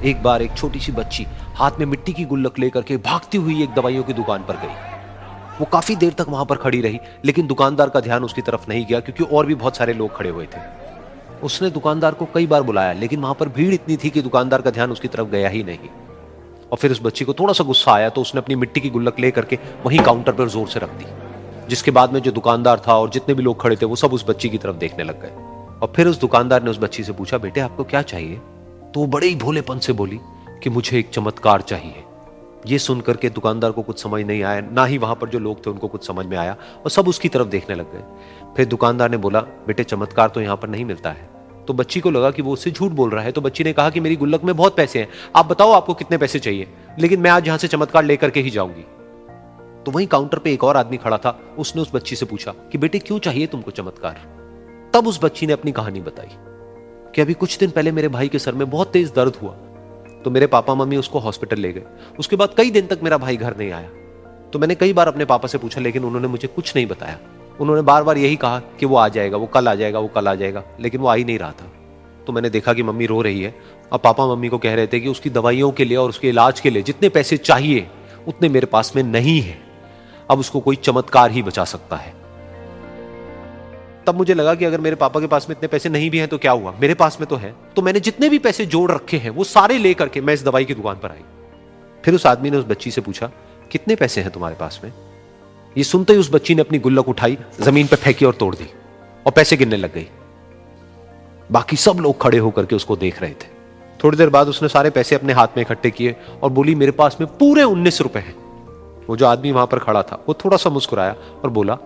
एक बार एक छोटी सी बच्ची हाथ में मिट्टी की गुल्लक लेकर के भागती हुई एक दवाइयों की दुकान पर गई। वो काफी देर तक वहां पर खड़ी रही, लेकिन दुकानदार का ध्यान उसकी तरफ नहीं गया क्योंकि और भी बहुत सारे लोग खड़े हुए थे। उसने दुकानदार को कई बार बुलाया, लेकिन वहां पर भीड़ इतनी थी कि दुकानदार का ध्यान उसकी तरफ गया ही नहीं। और फिर उस बच्ची को थोड़ा सा गुस्सा आया तो उसने अपनी मिट्टी की गुल्लक लेकर के वहीं काउंटर पर जोर से रख दी, जिसके बाद में जो दुकानदार था और जितने भी लोग खड़े थे वो सब उस बच्ची की तरफ देखने लग गए। और फिर उस दुकानदार ने उस बच्ची से पूछा, बेटे आपको क्या चाहिए? तो वो बड़े ही भोलेपन से बोली कि मुझे एक चमत्कार चाहिए। ये सुनकर के दुकानदार को कुछ समझ नहीं आया, ना ही वहां पर जो लोग थे उनको कुछ समझ में आया, और सब उसकी तरफ देखने लग गए। फिर दुकानदार ने बोला, बेटे चमत्कार तो यहां पर नहीं मिलता है। तो बच्ची को लगा कि वो उससे झूठ बोल रहा है, तो बच्ची ने कहा कि मेरी गुल्लक में बहुत पैसे हैं, आप बताओ आपको कितने पैसे चाहिए, लेकिन मैं आज यहां से चमत्कार लेकर के ही जाऊंगी। तो वहीं काउंटर पे एक और आदमी खड़ा था, उसने उस बच्ची से पूछा कि बेटे क्यों चाहिए तुमको चमत्कार? तब उस बच्ची ने अपनी कहानी बताई कि अभी कुछ दिन पहले मेरे भाई के सर में बहुत तेज दर्द हुआ, तो मेरे पापा मम्मी उसको हॉस्पिटल ले गए। उसके बाद कई दिन तक मेरा भाई घर नहीं आया। तो मैंने कई बार अपने पापा से पूछा, लेकिन उन्होंने मुझे कुछ नहीं बताया। उन्होंने बार बार यही कहा कि वो आ जाएगा, वो कल आ जाएगा, वो कल आ जाएगा, लेकिन वो आ ही नहीं रहा था। तो मैंने देखा कि मम्मी रो रही है, और पापा मम्मी को कह रहे थे कि उसकी दवाइयों के लिए और उसके इलाज के लिए जितने पैसे चाहिए उतने मेरे पास में नहीं है, अब उसको कोई चमत्कार ही बचा सकता है। तब मुझे लगा कि अगर मेरे पापा के पास में इतने पैसे नहीं भी हैं तो क्या हुआ, मेरे पास में तो है। तो मैंने जितने भी पैसे जोड़ रखे हैं वो सारे लेकर के मैं इस दवाई की दुकान पर आई। फिर उस आदमी ने उस बच्ची से पूछा, कितने पैसे हैं तुम्हारे पास में? ये सुनते ही उस बच्ची ने अपनी गुल्लक उठाई, जमीन पर फेंकी और तोड़ दी, और पैसे गिनने लग गई। बाकी सब लोग खड़े होकर के उसको देख रहे थे। थोड़ी देर बाद उसने सारे पैसे अपने हाथ में इकट्ठे किए और बोली, मेरे पास में पूरे 19 रुपए हैं। वो जो आदमी वहां पर खड़ा था वो थोड़ा सा मुस्कुराया और बोला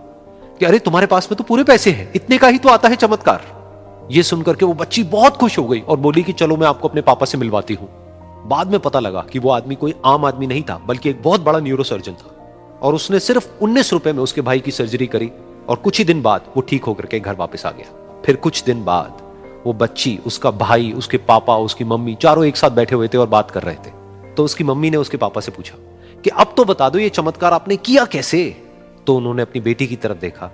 कि अरे तुम्हारे पास में तो पूरे पैसे हैं, इतने का ही तो आता है चमत्कार। ये सुनकर के वो बच्ची बहुत खुश हो गई और बोली कि चलो मैं आपको अपने पापा से मिलवाती हूं। बाद में पता लगा कि वो आदमी कोई आम आदमी नहीं था, बल्कि एक बहुत बड़ा न्यूरोसर्जन था, और उसने सिर्फ 19 रुपए में उसके भाई की सर्जरी करी, और कुछ ही दिन बाद वो ठीक होकर के घर वापस आ गया। फिर कुछ दिन बाद वो बच्ची, उसका भाई, उसके पापा, उसकी मम्मी, चारों एक साथ बैठे हुए थे और बात कर रहे थे। तो उसकी मम्मी ने उसके पापा से पूछा कि अब तो बता दो ये चमत्कार आपने किया कैसे? तो उन्होंने अपनी बेटी की तरफ देखा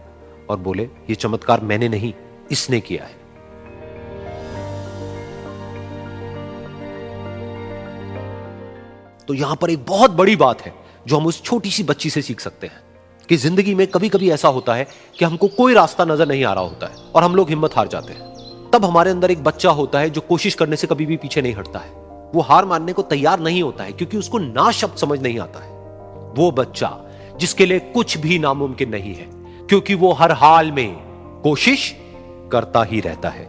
और बोले, ये चमत्कार मैंने नहीं, इसने किया है। तो यहां पर एक बहुत बड़ी बात है जो हम उस छोटी सी बच्ची से सीख सकते हैं कि जिंदगी में कभी कभी ऐसा होता है कि हमको कोई रास्ता नजर नहीं आ रहा होता है और हम लोग हिम्मत हार जाते हैं। तब हमारे अंदर एक बच्चा होता है जो कोशिश करने से कभी भी पीछे नहीं हटता है। वो हार मानने को तैयार नहीं होता है क्योंकि उसको ना शब्द समझ नहीं आता है। वो बच्चा जिसके लिए कुछ भी नामुमकिन नहीं है, क्योंकि वो हर हाल में कोशिश करता ही रहता है।